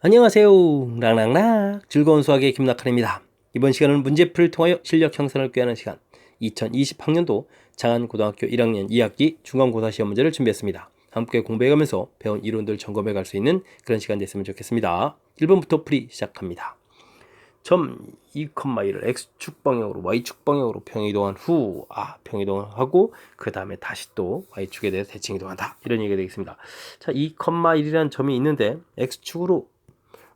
안녕하세요. 랑랑락 즐거운 수학의 김낙한입니다. 이번 시간은 문제풀이를 통하여 실력 형성을 꾀하는 시간 2020학년도 장안고등학교 1학년 2학기 중간고사 시험 문제를 준비했습니다. 함께 공부해가면서 배운 이론들 점검해 갈 수 있는 그런 시간 됐으면 좋겠습니다. 1번부터 풀이 시작합니다. 점 2,1을 x축 방향으로 y축 방향으로 평이동한 후 평이동하고 그 다음에 다시 또 y축에 대해서 대칭 이동한다 이런 얘기가 되겠습니다. 자, 2,1이라는 점이 있는데 x축으로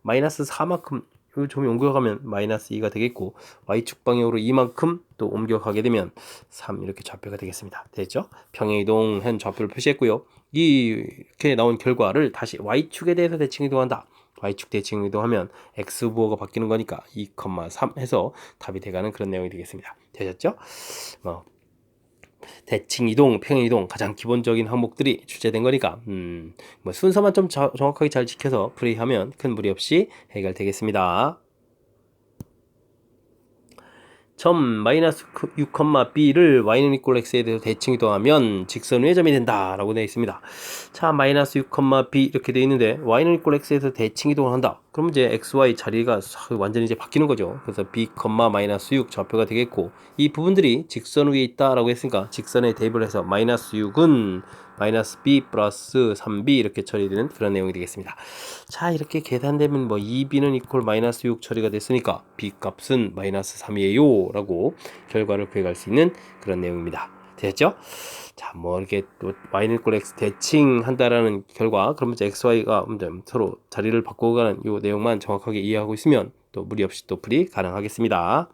마이너스 4만큼 이 점이 옮겨가면 마이너스 2가 되겠고 y축 방향으로 2만큼 또 옮겨가게 되면 3 이렇게 좌표가 되겠습니다. 됐죠? 평행이동한 좌표를 표시했고요. 이렇게 나온 결과를 다시 y축에 대해서 대칭 이동한다. y축 대칭 이동하면 x 부호가 바뀌는 거니까 2,3 해서 답이 돼가는 그런 내용이 되겠습니다. 되셨죠? 대칭 이동, 평행 이동 가장 기본적인 항목들이 출제된 거니까 순서만 좀 정확하게 잘 지켜서 풀이하면 큰 무리 없이 해결되겠습니다. 점 마이너스 6,b를 y는 equal x에 대해서 대칭 이동하면 직선 위의 점이 된다 라고 되어 있습니다. 자, 마이너스 6,b 이렇게 되어 있는데 y는 equal x에 대해서 대칭 이동을 한다. 그럼 이제 xy 자리가 완전히 이제 바뀌는 거죠. 그래서 b, 마이너스 6 좌표가 되겠고 이 부분들이 직선 위에 있다 라고 했으니까 직선에 대입을 해서 마이너스 6은 마이너스 b 플러스 3b 이렇게 처리되는 그런 내용이 되겠습니다. 자, 이렇게 계산되면 2b는 이퀄 마이너스 6 처리가 됐으니까 b 값은 마이너스 3이에요 라고 결과를 구해갈 수 있는 그런 내용입니다. 되셨죠? 자, 이렇게 또 y는 이퀄 x 대칭한다라는 결과, 그러면 xy가 서로 자리를 바꿔가는 이 내용만 정확하게 이해하고 있으면 또 무리 없이 또 풀이 가능하겠습니다.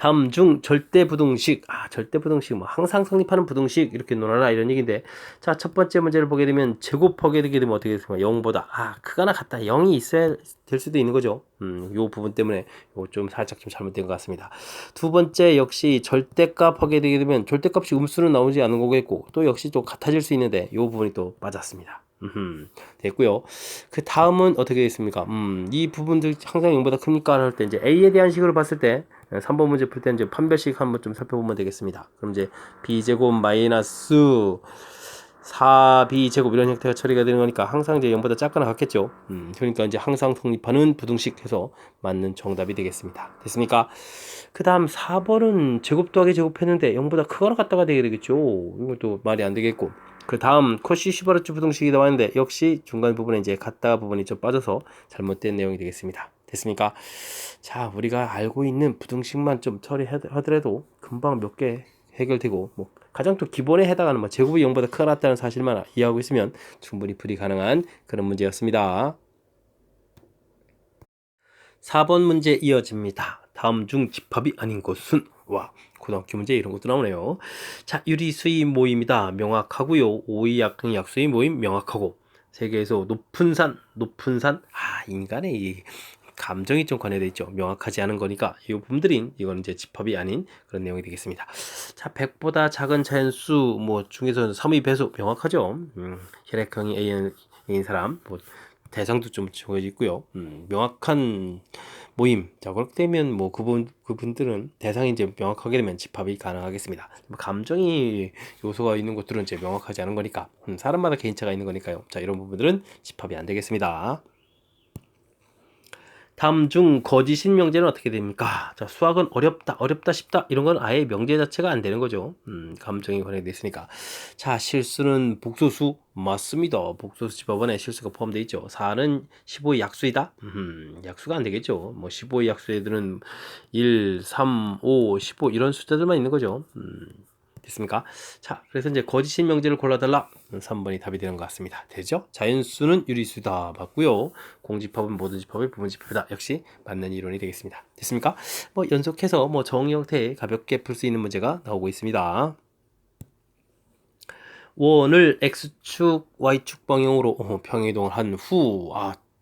다음 중 절대부등식, 절대부등식 항상 성립하는 부등식 이렇게 논하라 이런 얘기인데, 자, 첫 번째 문제를 보게 되면 제곱하게 되게 되면 어떻게 됐습니까? 0보다 크거나 같다 0이 있어야 될 수도 있는 거죠. 요 부분 때문에 요 좀 살짝 좀 잘못된 것 같습니다. 두 번째 역시 절대값 하게 되게 되면 절대값이 음수는 나오지 않은 거겠고 또 역시 또 같아질 수 있는데 요 부분이 또 맞았습니다. 됐고요. 그 다음은 어떻게 됐습니까? 이 부분들 항상 0보다 크니까 할 때 이제 A에 대한 식으로 봤을 때 3번 문제 풀 때 이제 판별식 한번 좀 살펴보면 되겠습니다. 그럼 이제 b제곱 마이너스 4b제곱 이런 형태가 처리가 되는 거니까 항상 이제 0보다 작거나 같겠죠. 그러니까 이제 항상 성립하는 부등식 해서 맞는 정답이 되겠습니다. 됐습니까? 그 다음 4번은 제곱 더하기 제곱했는데 0보다 크거나 같다가 되게 되겠죠. 이것도 말이 안 되겠고. 그 다음 코시 슈바르츠 부등식이 나왔는데 역시 중간 부분에 이제 같다 부분이 좀 빠져서 잘못된 내용이 되겠습니다. 됐습니까? 자, 우리가 알고 있는 부등식만 좀 처리하더라도 금방 몇 개 해결되고 가장 또 기본에 해당하는 제곱이 0보다 크거나 같다는 사실만 이해하고 있으면 충분히 풀이 가능한 그런 문제였습니다. 4번 문제 이어집니다. 다음 중 집합이 아닌 것은? 고등학교 문제 이런 것도 나오네요. 자, 유리수의 모임이다 명확하고요. 오이약의 약수의 모임 명확하고 세계에서 높은 산 인간의 이 감정이 좀 관여되어 있죠. 명확하지 않은 거니까 이 부분들인 이건 이제 집합이 아닌 그런 내용이 되겠습니다. 자, 100보다 작은 자연수 중에서는 3의 배수 명확하죠. 혈액형이 A인 사람 대상도 좀 정해져 있고요. 명확한 모임. 자, 그렇게 되면 그분들은 대상이 이제 명확하게 되면 집합이 가능하겠습니다. 감정이 요소가 있는 것들은 이제 명확하지 않은 거니까 사람마다 개인차가 있는 거니까요. 자, 이런 부분들은 집합이 안 되겠습니다. 다음 중 거짓인 명제는 어떻게 됩니까? 자, 수학은 어렵다 쉽다 이런 건 아예 명제 자체가 안 되는 거죠. 감정이 관련돼 있으니까. 자, 실수는 복소수 맞습니다. 복소수 집합원에 실수가 포함되어 있죠. 4는 15의 약수이다. 약수가 안 되겠죠. 15의 약수 애들은 1, 3, 5, 15 이런 숫자들만 있는 거죠. 됐습니까? 자, 그래서 이제 거짓인 명제를 골라달라. 3번이 답이 되는 것 같습니다. 되죠? 자연수는 유리수다. 맞고요. 공집합은 모든 집합의 부분집합이다. 역시 맞는 이론이 되겠습니다. 됐습니까? 연속해서 정의 형태의 가볍게 풀 수 있는 문제가 나오고 있습니다. 원을 x축, y축 방향으로 평행이동을 한 후,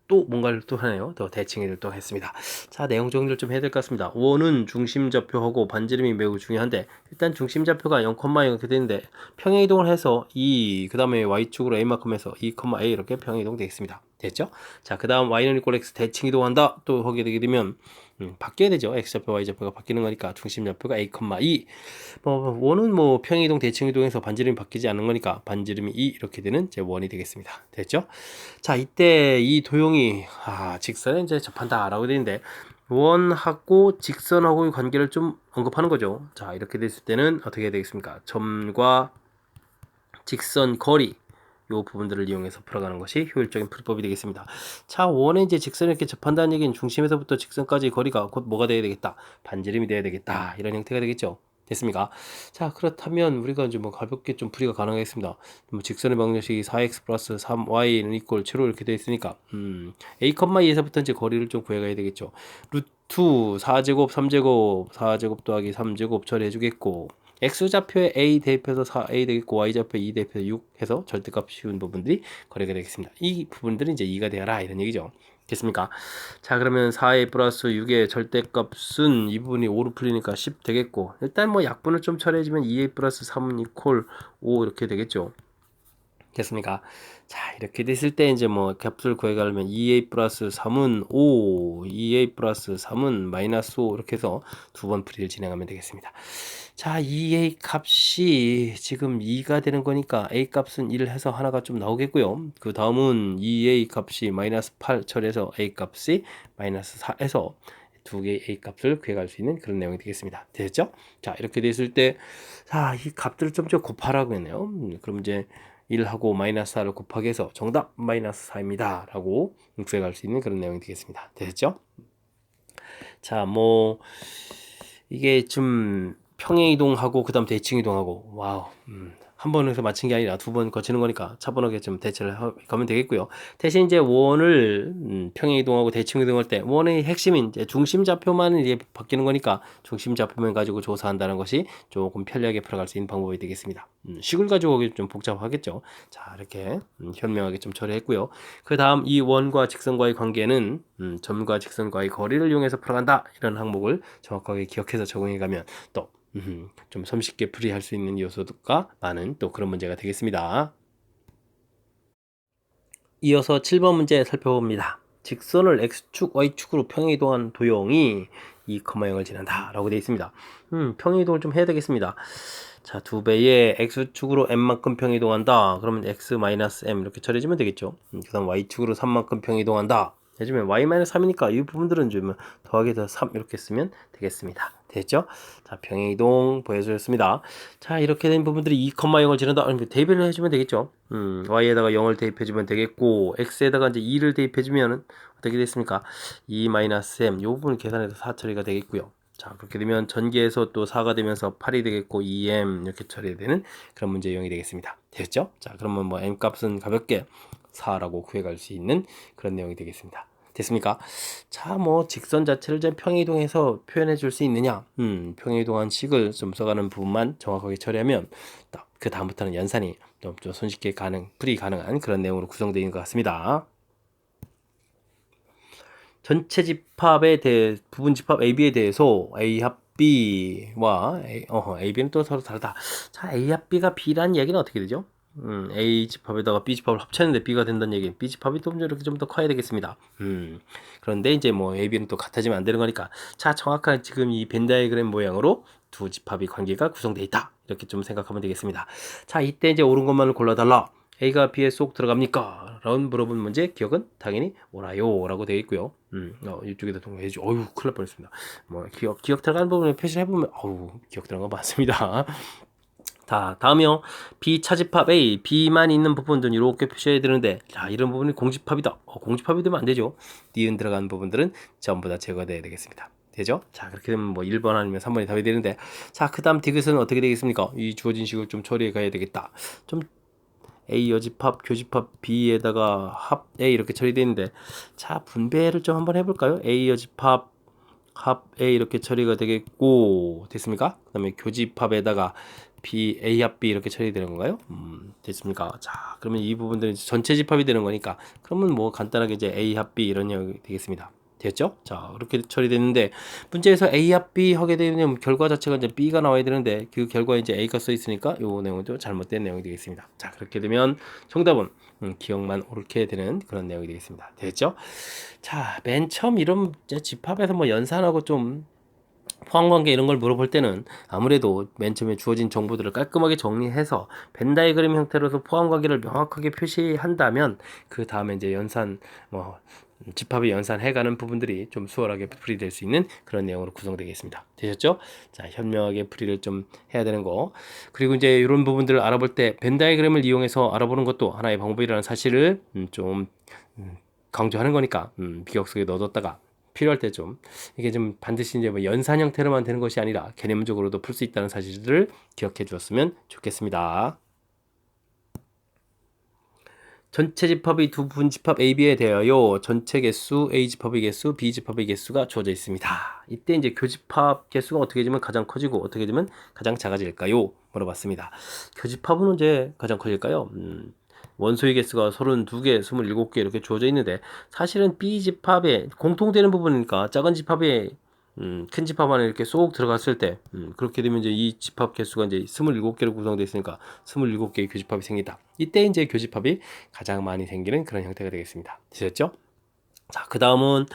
또 뭔가를 또 하네요. 더 대칭을 또 했습니다. 자, 내용 정리를 좀 해야 될 것 같습니다. 원은 중심좌표하고 반지름이 매우 중요한데 일단 중심좌표가 0,0 이렇게 되는데 평행이동을 해서 그 다음에 y축으로 a만큼 해서 2, a 이렇게 평행이동 되겠습니다. 됐죠? 자, 그 다음 y는 equal x 대칭 이동한다. 또 하게 되게 되면 바뀌어야 되죠. x좌표, y좌표가 바뀌는 거니까 중심좌표가 a, 2. 원은 뭐 평이동, 대칭 이동해서 반지름이 바뀌지 않는 거니까 반지름이 2 이렇게 되는 제 원이 되겠습니다. 됐죠? 자, 이때 이 도형이 직선에 이제 접한다라고 되는데 원하고 직선하고의 관계를 좀 언급하는 거죠. 자, 이렇게 됐을 때는 어떻게 해야 되겠습니까? 점과 직선 거리 요 부분들을 이용해서 풀어가는 것이 효율적인 풀이법이 되겠습니다. 자, 원에 이제 직선을 이렇게 접한다는 얘기는 중심에서부터 직선까지 거리가 곧 뭐가 돼야 되겠다? 반지름이 돼야 되겠다. 이런 형태가 되겠죠. 됐습니까? 자, 그렇다면 우리가 이제 뭐 가볍게 좀 풀이가 가능하겠습니다. 뭐 직선의 방정식이 4x 플러스 3y는 이꼴 7로 이렇게 되어 있으니까 a, 2에서부터 이제 거리를 좀 구해가야 되겠죠. 루트 4제곱 3제곱 4제곱 더하기 3제곱 처리해 주겠고 x좌표에 a 대입해서 4a 되겠고 y좌표에 2 대입해서 6 해서 절대값 씌운 부분들이 거리가 되겠습니다. 이 부분들은 이제 2가 되어라 이런 얘기죠. 됐습니까? 자, 그러면 4a 플러스 6의 절대값은 이 부분이 5로 풀리니까 10 되겠고 일단 뭐 약분을 좀 처리해주면 2a 플러스 3은 이퀄 5 이렇게 되겠죠. 됐습니까? 자, 이렇게 됐을 때 이제 뭐 값을 구해가려면 2a 플러스 3은 5, 2a 플러스 3은 마이너스 5 이렇게 해서 두 번 풀이를 진행하면 되겠습니다. 자, 2a 값이 지금 2가 되는 거니까 a 값은 1 해서 하나가 좀 나오겠고요. 그 다음은 2a 값이 마이너스 8 처리해서 a 값이 마이너스 4 해서 두 개의 a 값을 구해갈 수 있는 그런 내용이 되겠습니다. 됐죠? 자, 이렇게 됐을 때, 자, 이 값들을 좀 곱하라고 했네요. 그럼 이제 1하고 마이너스 4를 곱하기 해서 정답 마이너스 4입니다. 라고 구해갈 수 있는 그런 내용이 되겠습니다. 됐죠? 자, 뭐, 이게 좀 평행이동하고 그 다음 대칭이동하고 와우 한 번에서 맞춘 게 아니라 두 번 거치는 거니까 차분하게 좀 대처를 가면 되겠고요. 대신 이제 원을 평행이동하고 대칭이동할 때 원의 핵심인 이제 중심좌표만 이제 바뀌는 거니까 중심좌표만 가지고 조사한다는 것이 조금 편리하게 풀어갈 수 있는 방법이 되겠습니다. 식을 가지고 오기 좀 복잡하겠죠. 자, 이렇게 현명하게 좀 처리했고요. 그 다음 이 원과 직선과의 관계는 점과 직선과의 거리를 이용해서 풀어간다 이런 항목을 정확하게 기억해서 적용해 가면 또 좀 손쉽게 풀이할 수 있는 요소가 많은 또 그런 문제가 되겠습니다. 이어서 7번 문제 살펴봅니다. 직선을 x축, y축으로 평행이동한 도형이 2,0을 지난다 라고 되어 있습니다. 평행이동을 좀 해야 되겠습니다. 자, 2배의 x축으로 n만큼 평행이동한다. 그러면 x-m 이렇게 처리해주면 되겠죠. 그 다음 y축으로 3만큼 평행이동한다. 해주면 y-3이니까 이 부분들은 좀 더하기 해서 3 이렇게 쓰면 되겠습니다. 됐죠? 자, 평행이동 보여주셨습니다. 자, 이렇게 된 부분들이 2,0을 지른다. 대입을 해주면 되겠죠. y에다가 0을 대입해주면 되겠고 x에다가 이제 2를 대입해주면 어떻게 됐습니까? 2-m 이 부분 계산해서 4 처리가 되겠고요. 자, 그렇게 되면 전개해서 또 4가 되면서 8이 되겠고 2m 이렇게 처리되는 그런 문제 유형이 되겠습니다. 됐죠? 자, 그러면 뭐 m 값은 가볍게 4라고 구해갈 수 있는 그런 내용이 되겠습니다. 됐습니까? 자, 뭐 직선 자체를 좀 평행이동해서 표현해 줄 수 있느냐? 평행이동한 식을 좀 써가는 부분만 정확하게 처리하면 그 다음부터는 연산이 좀 손쉽게 풀이 가능한 그런 내용으로 구성되어 있는 것 같습니다. 전체 집합에 대해 부분 집합 AB에 대해서 A 합 B와 A, B는 또 서로 다르다. 자, A 합 B가 B라는 얘기는 어떻게 되죠? A 집합에다가 B 집합을 합쳤는데 B가 된다는 얘기. B 집합이 또 이렇게 좀 더 커야 되겠습니다. 그런데 이제 뭐 A, B는 또 같아지면 안 되는 거니까. 자, 정확한 지금 이 벤 다이어그램 모양으로 두 집합이 관계가 구성되어 있다. 이렇게 좀 생각하면 되겠습니다. 자, 이때 이제 옳은 것만을 골라달라. A가 B에 쏙 들어갑니까? 라는 물어본 문제 기억은 당연히 옳아요 라고 되어 있고요. 이쪽에다 동의해주. 어휴, 큰일 날 뻔했습니다. 뭐 기억 들어가는 부분을 표시를 해보면 기억 들어간 거 맞습니다. 자, 다음이요. B 차집합 A, B만 있는 부분들은 이렇게 표시해야 되는데, 자, 이런 부분이 공집합이다. 공집합이 되면 안 되죠. 니은 들어간 부분들은 전부 다 제거돼야 되겠습니다. 되죠? 자, 그렇게 되면 뭐 1번 아니면 3번이 답이 되는데, 자, 그 다음 디귿은 어떻게 되겠습니까? 이 주어진 식을 좀 처리해 가야 되겠다. 좀 A 여집합, 교집합 B에다가 합 A 이렇게 처리되어 있는데, 자, 분배를 좀 한번 해볼까요? A 여집합 합 A 이렇게 처리가 되겠고, 됐습니까? 그 다음에 교집합에다가 B, A 합 B 이렇게 처리되는 건가요? 됐습니까? 자, 그러면 이 부분들은 전체 집합이 되는 거니까, 그러면 뭐 간단하게 이제 A 합 B 이런 내용이 되겠습니다. 됐죠? 자, 그렇게 처리됐는데, 문제에서 A 합 B 하게 되면 결과 자체가 이제 B가 나와야 되는데, 그 결과에 이제 A가 써 있으니까, 요 내용도 잘못된 내용이 되겠습니다. 자, 그렇게 되면 정답은 기억만 옳게 되는 그런 내용이 되겠습니다. 됐죠? 자, 맨 처음 이런 집합에서 뭐 연산하고 좀 포함관계 이런 걸 물어볼 때는 아무래도 맨 처음에 주어진 정보들을 깔끔하게 정리해서 벤 다이그램 형태로서 포함관계를 명확하게 표시한다면 그 다음에 이제 연산 뭐 집합이 연산해가는 부분들이 좀 수월하게 풀이될 수 있는 그런 내용으로 구성되겠습니다. 되셨죠? 자, 현명하게 풀이를 좀 해야 되는 거. 그리고 이제 이런 부분들을 알아볼 때 벤 다이그램을 이용해서 알아보는 것도 하나의 방법이라는 사실을 좀 강조하는 거니까 비격 속에 넣어뒀다가 필요할 때 좀 이게 좀 반드시 이제 뭐 연산 형태로만 되는 것이 아니라 개념적으로도 풀 수 있다는 사실을 기억해 주었으면 좋겠습니다. 전체 집합이 두 부분 집합 AB에 대하여 전체 개수, A 집합의 개수, B 집합의 개수가 주어져 있습니다. 이때 이제 교집합 개수가 어떻게 되면 가장 커지고 어떻게 되면 가장 작아질까요? 물어봤습니다. 교집합은 언제 가장 커질까요? 원소의 개수가 32개, 27개 이렇게 주어져 있는데 사실은 B 집합에 공통되는 부분이니까 작은 집합에 큰 집합 안에 이렇게 쏙 들어갔을 때 그렇게 되면 이제 이 집합 개수가 이제 27개로 구성되어 있으니까 27개의 교집합이 생긴다. 이때 이제 교집합이 가장 많이 생기는 그런 형태가 되겠습니다. 되셨죠? 자, 그 다음은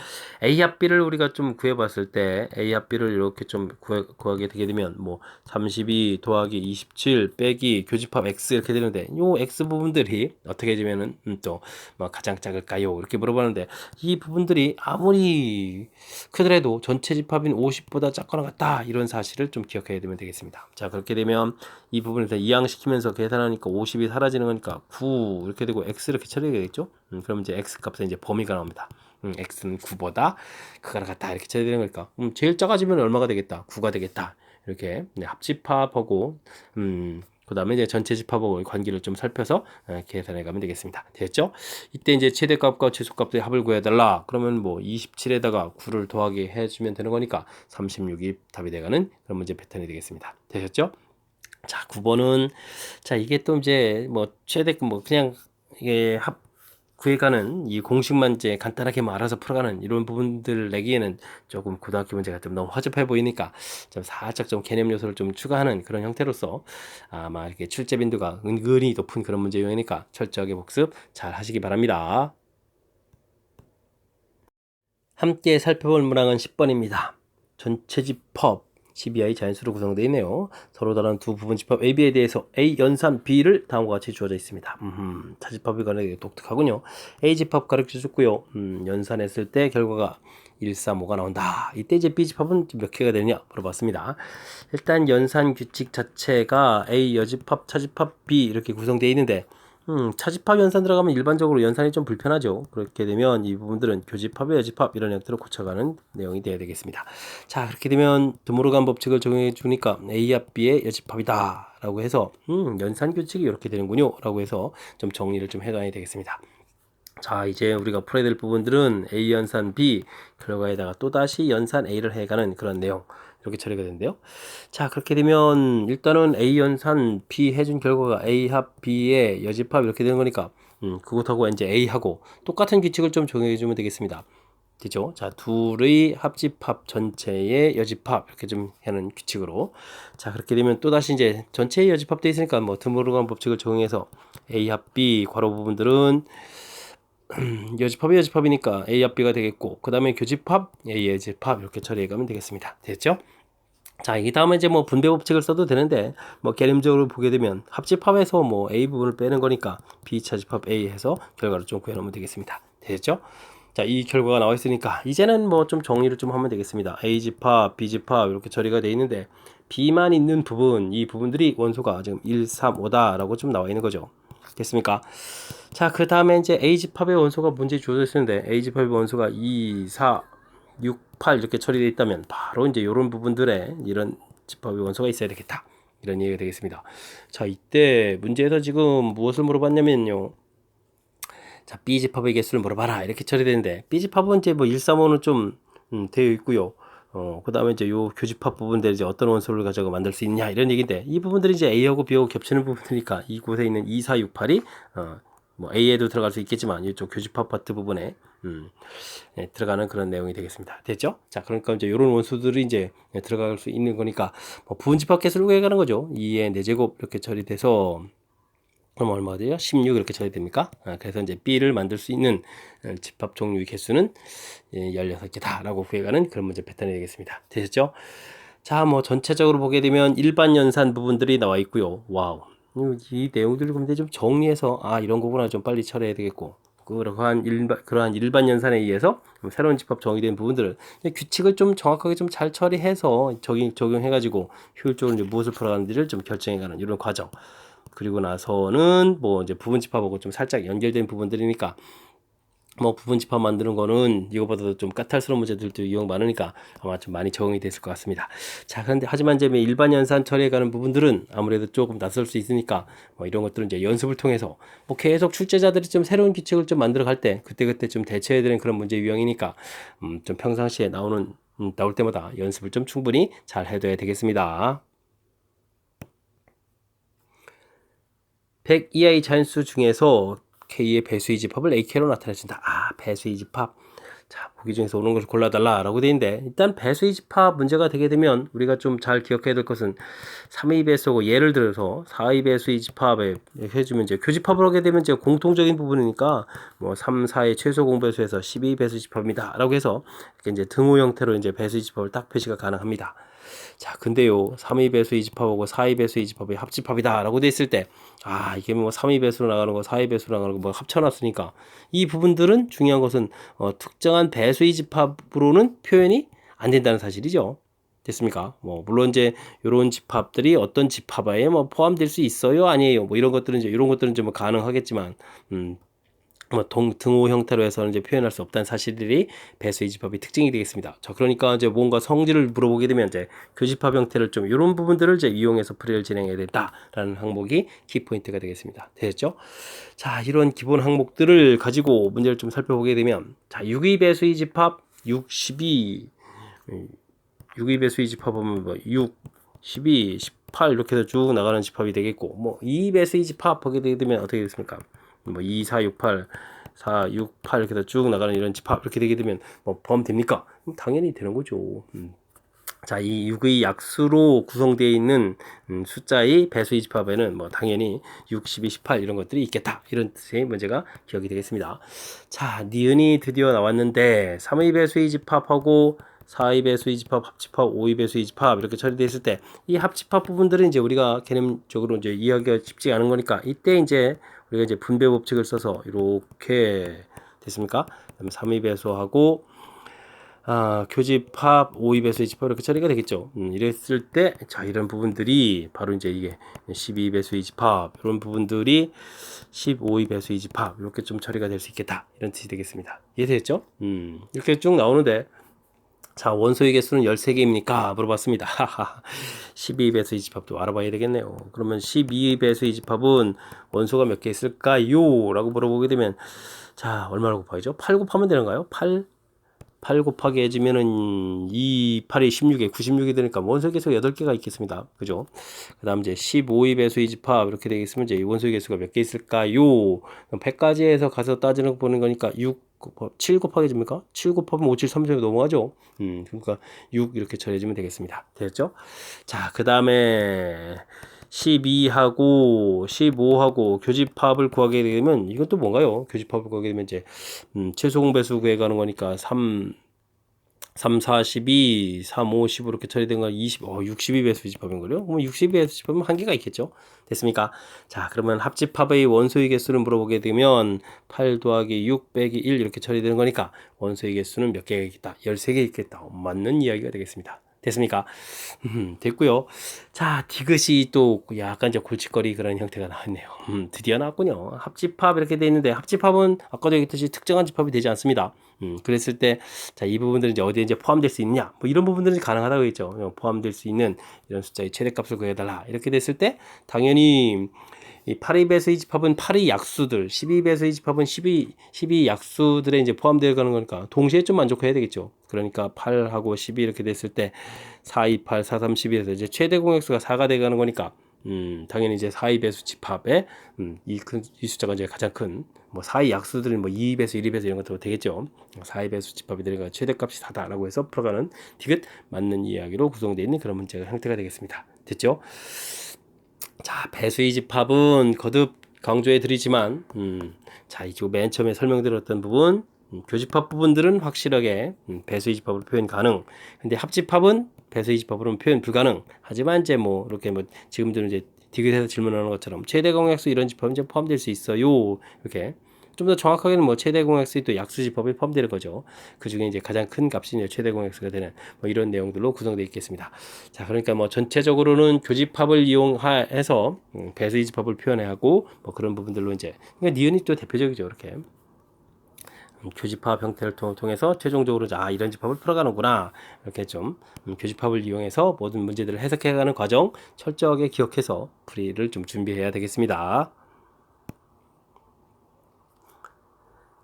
A 합 B를 우리가 좀 구해봤을 때 A 합 B를 이렇게 좀 구하게 되게 되면 뭐 32 더하기 27 빼기 교집합 X 이렇게 되는데 요 X 부분들이 어떻게 되면은 또 뭐 가장 작을까요? 이렇게 물어보는데 이 부분들이 아무리 크더라도 전체 집합인 50보다 작거나 같다 이런 사실을 좀 기억해야 되면 되겠습니다. 자, 그렇게 되면 이 부분에서 이항시키면서 계산하니까 50이 사라지는 거니까 9 이렇게 되고 X 이렇게 처리가 되겠죠? 그럼 이제 X 값에 이제 범위가 나옵니다. x는 9보다 크거나 같다 이렇게 처리되는 거니까 제일 작아지면 얼마가 되겠다? 9가 되겠다. 이렇게 합집합하고 그 다음에 이제 전체 집합하고 관계를 좀 살펴서 계산해 가면 되겠습니다. 됐죠? 이때 이제 최대값과 최소값의 합을 구해달라. 그러면 뭐 27에다가 9를 더하게 해주면 되는 거니까 36이 답이 돼가는 그런 문제 패턴이 되겠습니다. 되셨죠? 자, 9번은 자 이게 또 이제 뭐 최대 뭐 그냥 이게 합 구해가는 이 공식만 이제 간단하게 알아서 풀어가는 이런 부분들을 내기에는 조금 고등학교 문제가 좀 너무 허접해 보이니까 좀 살짝 좀 개념 요소를 좀 추가하는 그런 형태로서 아마 이렇게 출제 빈도가 은근히 높은 그런 문제 유형이니까 철저하게 복습 잘 하시기 바랍니다. 함께 살펴볼 문항은 10번입니다. 전체 집합 12i 자연수로 구성되어 있네요. 서로 다른 두 부분 집합 AB에 대해서 A 연산 B를 다음과 같이 주어져 있습니다. 차집합이 관련해 독특하군요. A 집합 가르쳐 줬고요. 연산했을 때 결과가 1, 3, 5가 나온다. 이때 이제 B 집합은 몇 개가 되느냐 물어봤습니다. 일단 연산 규칙 자체가 A 여집합, 차집합 B 이렇게 구성되어 있는데 차집합 연산 들어가면 일반적으로 연산이 좀 불편하죠. 그렇게 되면 이 부분들은 교집합, 여집합 이런 형태로 고쳐가는 내용이 되어야 되겠습니다. 자, 그렇게 되면 드모르간 법칙을 적용해 주니까 A 합 B의 여집합이다 라고 해서 연산 규칙이 이렇게 되는군요 라고 해서 좀 정리를 좀 해놔야 되겠습니다. 자, 이제 우리가 풀어야 될 부분들은 A 연산 B 결과에다가 또다시 연산 A를 해가는 그런 내용 이렇게 처리가 되는데요. 자, 그렇게 되면 일단은 A 연산 B 해준 결과가 A 합 B의 여집합 이렇게 되는 거니까 그것하고 이제 A하고 똑같은 규칙을 좀 적용해 주면 되겠습니다. 되죠? 자, 둘의 합집합 전체의 여집합 이렇게 좀 하는 규칙으로 자, 그렇게 되면 또다시 이제 전체의 여집합도 있으니까 뭐 드모르간 법칙을 적용해서 A 합 B 괄호 부분들은 여집합이 여집합이니까 A 합 B가 되겠고 그 다음에 교집합 A 여집합 이렇게 처리해 가면 되겠습니다. 됐죠? 자, 이 다음에 이제 뭐 분배 법칙을 써도 되는데 뭐 개념적으로 보게 되면 합집합에서 뭐 A 부분을 빼는 거니까 B 차집합 A 해서 결과를 좀 구해놓으면 되겠습니다. 됐죠? 자, 이 결과가 나와 있으니까 이제는 뭐 좀 정리를 좀 하면 되겠습니다. A 집합, B 집합 이렇게 처리가 되어 있는데 B만 있는 부분, 이 부분들이 원소가 지금 1, 3, 5다라고 좀 나와 있는 거죠. 됐습니까? 자, 그 다음에 이제 A 집합의 원소가 문제 주어져 있는데 A 집합의 원소가 2, 4, 6, 8 이렇게 처리되어 있다면 바로 이제 이런 부분들에 이런 집합의 원소가 있어야 되겠다. 이런 얘기가 되겠습니다. 자, 이때 문제에서 지금 무엇을 물어봤냐면요. 자, B 집합의 개수를 물어봐라. 이렇게 처리되는데 B 집합은 이제 뭐 1, 3, 5는 좀 되어 있고요. 그 다음에 이제 요 교집합 부분들 이제 어떤 원소를 가지고 만들 수 있냐 이런 얘기인데 이 부분들이 이제 A하고 B하고 겹치는 부분이니까 이곳에 있는 2, 4, 6, 8이 뭐 A에도 들어갈 수 있겠지만 이쪽 교집합 파트 부분에 네, 들어가는 그런 내용이 되겠습니다. 됐죠? 자, 그러니까 이제 이런 원소들이 이제 들어갈 수 있는 거니까 뭐 부분 집합 개수를 구해가는 거죠. 2의 4제곱 이렇게 처리돼서 그럼 얼마가 돼요? 16 이렇게 처리 됩니까? 그래서 이제 B를 만들 수 있는 집합 종류의 개수는 16개다라고 구해가는 그런 문제 패턴이 되겠습니다. 되셨죠? 자, 뭐 전체적으로 보게 되면 일반 연산 부분들이 나와 있고요. 와우. 이 내용들을 근데 좀 정리해서 이런 거구나 좀 빨리 처리해야 되겠고 그러한 일반 연산에 의해서 새로운 집합 정의된 부분들을 규칙을 좀 정확하게 좀 잘 처리해서 적용해가지고 효율적으로 이제 무엇을 풀어가는지를 좀 결정해가는 이런 과정. 그리고 나서는 뭐 이제 부분 집합하고 좀 살짝 연결된 부분들이니까 뭐 부분 집합 만드는 거는 이거보다도 좀 까탈스러운 문제들도 유형 많으니까 아마 좀 많이 적응이 됐을 것 같습니다. 자, 그런데 하지만 이제 일반 연산 처리해 가는 부분들은 아무래도 조금 낯설 수 있으니까 뭐 이런 것들은 이제 연습을 통해서 뭐 계속 출제자들이 좀 새로운 규칙을 좀 만들어 갈 때 그때그때 좀 대처해야 되는 그런 문제 유형이니까 좀 평상시에 나올 때마다 연습을 좀 충분히 잘 해둬야 되겠습니다. 100 이하의 자연수 중에서 K의 배수의 집합을 AK로 나타내준다. 배수의 집합. 자, 보기 중에서 오는 것을 골라달라 라고 되어 있는데, 일단 배수의 집합 문제가 되게 되면 우리가 좀 잘 기억해야 될 것은 3의 배수고, 예를 들어서 4의 배수의 집합에 해주면 이제 교집합을 하게 되면 이제 공통적인 부분이니까 뭐 3, 4의 최소 공배수에서 12 배수 집합입니다 라고 해서 이제 등호 형태로 이제 배수의 집합을 딱 표시가 가능합니다. 자, 근데요, 3의 배수의 집합하고 4의 배수의 집합이 합집합이다 라고 돼 있을 때, 이게 뭐 3의 배수로 나가는 거, 4의 배수로 나가는 거 뭐 합쳐놨으니까 이 부분들은 중요한 것은 특정한 배수의 집합으로는 표현이 안 된다는 사실이죠. 됐습니까? 뭐 물론 이제 이런 집합들이 어떤 집합에 뭐 포함될 수 있어요, 아니에요? 뭐 이런 것들은 좀 가능하겠지만 뭐 등호 형태로 해서는 이제 표현할 수 없다는 사실들이 배수의 집합의 특징이 되겠습니다. 자, 그러니까 이제 뭔가 성질을 물어보게 되면 이제 교집합 형태를 좀 이런 부분들을 이제 이용해서 풀이를 진행해야 된다라는 항목이 키포인트가 되겠습니다. 되셨죠? 자, 이런 기본 항목들을 가지고 문제를 좀 살펴보게 되면 자, 6의 배수의 집합 62 6의 배수의 집합 보면 뭐 6, 12, 18 이렇게 해서 쭉 나가는 집합이 되겠고 뭐 2 배수의 집합 하게 되면 어떻게 되겠습니까? 뭐 2, 4, 6, 8, 4, 6, 8 이렇게 해서 쭉 나가는 이런 집합 이렇게 되게 되면 뭐 포함됩니까? 당연히 되는 거죠. 자, 이 6의 약수로 구성되어 있는 숫자의 배수의 집합에는 뭐 당연히 6, 12, 18 이런 것들이 있겠다. 이런 뜻의 문제가 기억이 되겠습니다. 자, 니은이 드디어 나왔는데 3의 배수의 집합하고 4의 배수의 집합, 합집합, 5의 배수의 집합 이렇게 처리되어 있을 때 이 합집합 부분들은 이제 우리가 개념적으로 이제 이해하기가 쉽지 않은 거니까 이때 이제 우리가 이제 분배 법칙을 써서 이렇게 됐습니까? 그다음에 3의 배수하고 교집합, 5의 배수의 집합 이렇게 처리가 되겠죠. 이랬을 때, 자, 이런 부분들이 바로 이제 이게 12 배수의 집합 이런 부분들이 15의 배수의 집합 이렇게 좀 처리가 될 수 있겠다 이런 뜻이 되겠습니다. 이해되셨죠? 이렇게 쭉 나오는데. 자, 원소의 개수는 13개입니까? 물어봤습니다. 12배수의 집합도 알아봐야 되겠네요. 그러면 12배수의 집합은 원소가 몇 개 있을까요? 라고 물어보게 되면 자, 얼마라고 곱하죠? 8 곱하면 되는가요? 8 곱하기 해주면은 2, 8이 16에 96이 되니까 원소의 개수가 8개가 있겠습니다. 그죠? 그 다음 이제 15의 배수의 집합 이렇게 되겠으면 이제 원소의 개수가 몇 개 있을까요? 100까지 해서 가서 따지는 거 보는 거니까 7 곱하기 해줍니까? 7 곱하면 5, 7, 30이 넘어가죠? 그러니까 6 이렇게 처리해주면 되겠습니다. 됐죠? 자, 그 다음에 12하고 15하고 교집합을 구하게 되면 이건 또 뭔가요? 교집합을 구하게 되면 이제 최소 공배수 구해가는 거니까 3, 4, 12, 3, 5, 15 이렇게 처리된 거 20, 62배수 집합인 거요? 그러면 62배수 집합은 한계가 있겠죠? 됐습니까? 자, 그러면 합집합의 원소의 개수를 물어보게 되면 8 더하기 6 빼기 1 이렇게 처리되는 거니까 원소의 개수는 몇 개가 있겠다? 13개 있겠다. 맞는 이야기가 되겠습니다. 됐습니까? 됐고요. 자, 디귿이 또 약간 이제 골칫거리 그런 형태가 나왔네요. 드디어 나왔군요. 합집합 이렇게 돼 있는데 합집합은 아까도 얘기했듯이 특정한 집합이 되지 않습니다. 그랬을 때, 자, 이 부분들은 이제 어디에 이제 포함될 수 있냐? 뭐 이런 부분들은 가능하다고 했죠. 포함될 수 있는 이런 숫자의 최대값을 구해달라. 이렇게 됐을 때, 당연히 이 8의 배수의 집합은 8의 약수들, 12 배수의 집합은 12 약수들에 이제 포함되어 가는 거니까 동시에 좀 만족해야 되겠죠. 그러니까 8하고 12 이렇게 됐을 때 4, 2, 8, 4, 3, 12에서 이제 최대 공약수가 4가 되어 가는 거니까 당연히 이제 4의 배수 집합에 이 숫자가 이제 가장 큰 뭐 4의 약수들은 뭐 2 배수, 1 배수 이런 것도 되겠죠. 4의 배수 집합이 되니까 최대값이 4다라고 해서 풀어가는 디귿 맞는 이야기로 구성되어 있는 그런 문제가 형태가 되겠습니다. 됐죠? 자, 배수의 집합은 거듭 강조해 드리지만 자, 이거 맨 처음에 설명드렸던 부분 교집합 부분들은 확실하게 배수이집합으로 표현 가능. 근데 합집합은 배수이집합으로는 표현 불가능. 하지만 이제 뭐 이렇게 뭐 지금들은 이제 디귿에서 질문하는 것처럼 최대 공약수 이런 집합은 이제 포함될 수 있어요. 이렇게 좀 더 정확하게는 뭐 최대 공약수도 또 약수집합에 포함되는 거죠. 그 중에 이제 가장 큰 값이 이제 최대 공약수가 되는 뭐 이런 내용들로 구성되어 있겠습니다. 자, 그러니까 뭐 전체적으로는 교집합을 이용해서 배수이집합을 표현해 하고 뭐 그런 부분들로 이제 그러니까 니은이 또 대표적이죠. 이렇게. 교집합 형태를 통해서 최종적으로 이런 집합을 풀어가는구나 이렇게 좀 교집합을 이용해서 모든 문제들을 해석해가는 과정 철저하게 기억해서 풀이를 좀 준비해야 되겠습니다.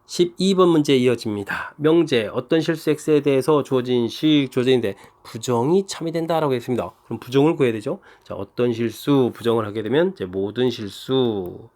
12번 문제 이어집니다. 명제 어떤 실수 x에 대해서 주어진 식 주어진데 부정이 참여된다라고 했습니다. 그럼 부정을 구해야 되죠. 자, 어떤 실수 부정을 하게 되면 이제 모든 실수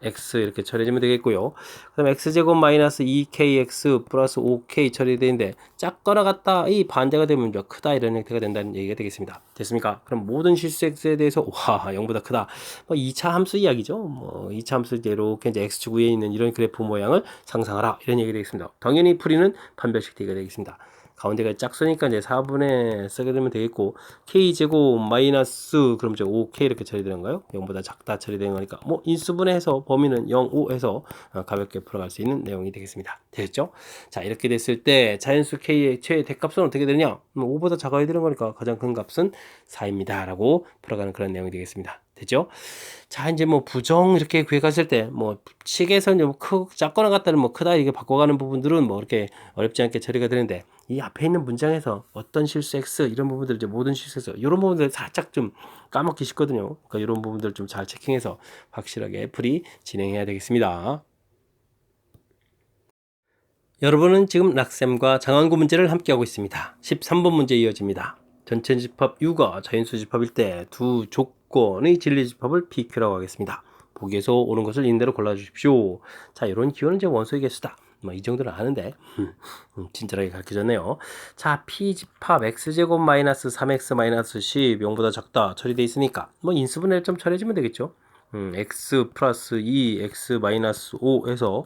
x 이렇게 처리해주면 되겠고요. 그 다음에 x제곱 마이너스 2kx 플러스 5k 처리되는데 작거나 같다 이 반대가 되면 크다 이런 형태가 된다는 얘기가 되겠습니다. 됐습니까? 그럼 모든 실수 x에 대해서 와 0보다 크다 뭐 2차 함수 이야기죠. 뭐 2차 함수 이렇게 이제 x축 위에 있는 이런 그래프 모양을 상상하라 이런 얘기가 되겠습니다. 당연히 풀이는 판별식 되게 되겠습니다. 가운데가 짝수니까 이제 4분의 쓰게 되면 되겠고 k제곱 마이너스 그럼 이제 5k 이렇게 처리되는가요? 0보다 작다 처리되는 거니까 뭐 인수분해해서 범위는 0, 5해서 가볍게 풀어갈 수 있는 내용이 되겠습니다. 됐죠? 자, 이렇게 됐을 때 자연수 k의 최대 대값은 어떻게 되느냐? 5보다 작아야 되는 거니까 가장 큰 값은 4입니다. 라고 풀어가는 그런 내용이 되겠습니다. 됐죠? 자, 이제 뭐 부정 이렇게 구해갔을 때 뭐 식에서 이제 뭐 작거나 같다는 뭐 크다 이게 바꿔가는 부분들은 뭐 이렇게 어렵지 않게 처리가 되는데 이 앞에 있는 문장에서 어떤 실수 x 이런 부분들 이제 모든 실수에서 이런 부분들 살짝 좀 까먹기 쉽거든요. 그러니까 이런 부분들 좀 잘 체킹해서 확실하게 풀이 진행해야 되겠습니다. 여러분은 지금 락셈과 장완구 문제를 함께하고 있습니다. 13번 문제 이어집니다. 전체 집합 U가 자연수 집합일 때 두 조건의 진리 집합을 PQ라고 하겠습니다. 보기에서 오는 것을 있는 대로 골라주십시오. 자, 이런 기호는 이제 원소의 개수다. 뭐 이 정도는 아는데 친절하게 가르쳐줬네요. 자, P집합 X제곱 마이너스 3X 마이너스 10 0보다 작다 처리되어 있으니까 뭐 인수분해를 좀 처리해주면 되겠죠. X 플러스 2 X 마이너스 5 해서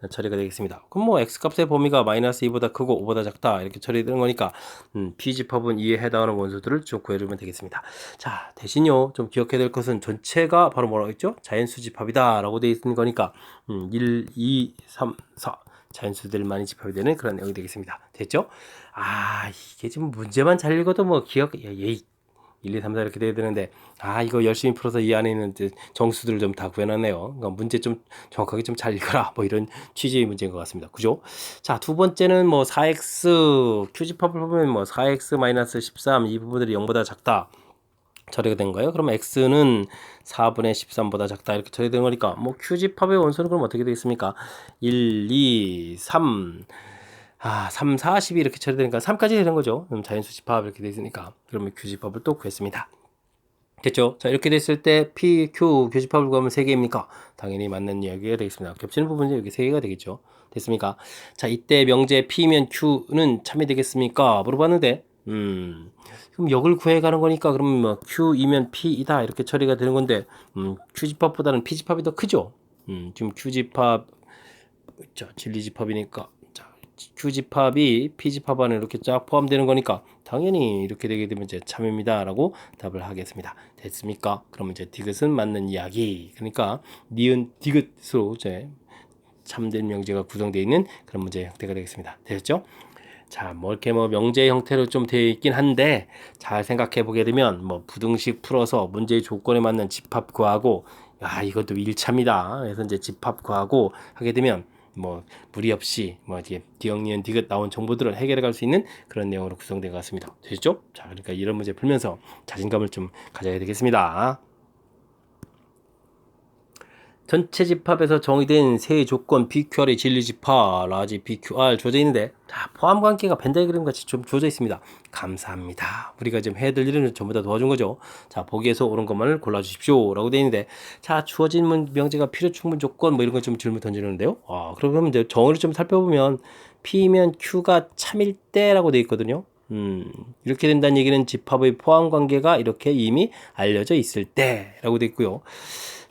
처리가 되겠습니다. 그럼 뭐 x값의 범위가 마이너스 2보다 크고 5보다 작다 이렇게 처리되는 거니까 P집합은 이에 해당하는 원소들을 좀 구해주면 되겠습니다. 자, 대신요 좀 기억해야 될 것은 전체가 바로 뭐라고 했죠? 자연수 집합이다 라고 되어 있는 거니까 1, 2, 3, 4 자연수들만이 집합이 되는 그런 내용이 되겠습니다. 됐죠? 아, 이게 지금 문제만 잘 읽어도 뭐 기억 1, 2, 3, 4 이렇게 돼야 되는데 이거 열심히 풀어서 이 안에 있는 정수들을 좀 다 구해놨네요. 그러니까 문제 좀 정확하게 좀 잘 읽어라 뭐 이런 취지의 문제인 것 같습니다. 그죠? 자, 두 번째는 뭐 4x Q집합을 보면 뭐 4x 마이너스 13 이 부분들이 0보다 작다 처리가 된 거예요. 그러면 x는 4분의 13보다 작다 이렇게 처리된 거니까 뭐 Q집합의 원소는 그럼 어떻게 되겠습니까? 1, 2, 3 3, 4, 12 이렇게 처리되니까 3까지 되는 거죠. 그럼 자연수 집합 이렇게 되어 있으니까 그러면 Q집합을 또 구했습니다. 됐죠? 자, 이렇게 됐을 때 P, Q 교집합을 구하면 3개입니까? 당연히 맞는 이야기가 되겠습니다. 겹치는 부분이 여기 3개가 되겠죠. 됐습니까? 자, 이때 명제 P면 Q는 참여되겠습니까? 물어봤는데 그럼 역을 구해가는 거니까 그러면 뭐 Q이면 P이다 이렇게 처리가 되는 건데 Q집합보다는 P집합이 더 크죠? 지금 Q집합 진리집합이니까 Q집합이 P집합 안에 이렇게 쫙 포함되는 거니까 당연히 이렇게 되게 되면 이제 참입니다 라고 답을 하겠습니다. 됐습니까? 그러면 이제 디귿은 맞는 이야기. 그러니까 니은 디귿으로 이제 참된 명제가 구성되어 있는 그런 문제 형태가 되겠습니다. 됐죠? 자, 뭐 이렇게 뭐 명제 형태로 좀 되어 있긴 한데 잘 생각해 보게 되면 뭐 부등식 풀어서 문제의 조건에 맞는 집합 구하고 이것도 1차입니다. 그래서 이제 집합 구하고 하게 되면 뭐 무리 없이 뭐 이게 디귿, 디귿 나온 정보들을 해결해 갈 수 있는 그런 내용으로 구성된 것 같습니다. 되셨죠? 자, 그러니까 이런 문제 풀면서 자신감을 좀 가져야 되겠습니다. 전체 집합에서 정의된 세 조건 BQR의 진리 집합, 라지 BQR 주어져 있는데 포함 관계가 벤다이그램 같이 좀 주어져 있습니다. 감사합니다. 우리가 지금 해야 될 일은 전부 다 도와준 거죠. 자, 보기에서 옳은 것만을 골라주십시오 라고 되어 있는데 자, 주어진 명제가 필요 충분 조건 뭐 이런 거 좀 질문 던지는데요. 그러면 이제 정의를 좀 살펴보면 P면 Q가 참일 때라고 되어 있거든요. 이렇게 된다는 얘기는 집합의 포함 관계가 이렇게 이미 알려져 있을 때라고 되어 있고요.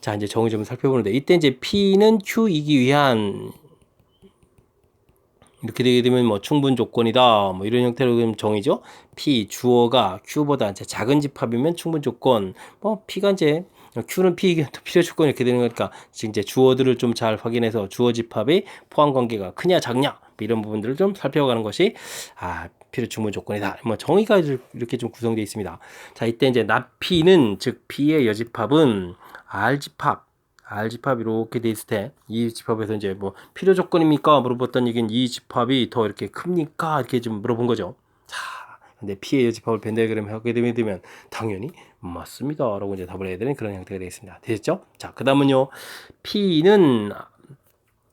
자, 이제 정의 좀 살펴보는데, 이때 이제 P는 Q이기 위한, 이렇게 되게 되면 뭐 충분 조건이다. 뭐 이런 형태로 그럼 정의죠. P 주어가 Q보다 이제 작은 집합이면 충분 조건. 뭐 P가 이제 Q는 P 필요 조건 이렇게 되는 거니까 지금 이제 주어들을 좀 잘 확인해서 주어 집합의 포함 관계가 크냐 작냐 뭐 이런 부분들을 좀 살펴가는 것이 필요 충분 조건이다. 뭐 정의가 이렇게 좀 구성되어 있습니다. 자, 이때 이제 not P는 즉 P의 여집합은 R 집합 집합 이렇게 돼 있을 때 이 집합에서 이제 뭐 필요 조건입니까? 물어봤던 얘기는 이 집합이 더 이렇게 큽니까? 이렇게 좀 물어본 거죠. 자, 근데 P의 집합을 벤다이그램 하게 되면 당연히 맞습니다. 라고 이제 답을 해야 되는 그런 형태가 되겠습니다. 되셨죠? 자, 그 다음은요. P는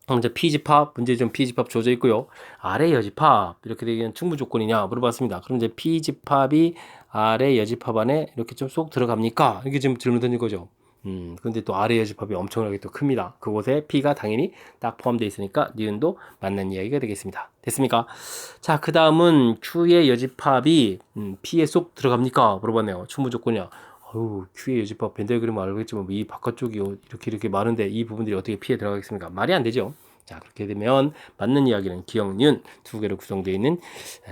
먼저 P집합, 문제 좀 P집합 주어져 있고요. R의 여집합, 이렇게 되면 충분 조건이냐 물어봤습니다. 그럼 이제 P집합이 R의 여집합 안에 이렇게 좀 쏙 들어갑니까? 이렇게 지금 질문 던진 거죠. 근데 또 R의 여집합이 엄청나게 또 큽니다. 그곳에 P가 당연히 딱 포함되어 있으니까 니은도 맞는 이야기가 되겠습니다. 됐습니까? 자, 그 다음은 Q의 여집합이 P에 쏙 들어갑니까? 물어봤네요. 충분 조건이야. Q의 여집합 벤다이그램 알겠지만 이 바깥쪽이 이렇게 많은데 이 부분들이 어떻게 P에 들어가겠습니까? 말이 안 되죠. 자, 그렇게 되면 맞는 이야기는 기역, 니은 두 개로 구성되어 있는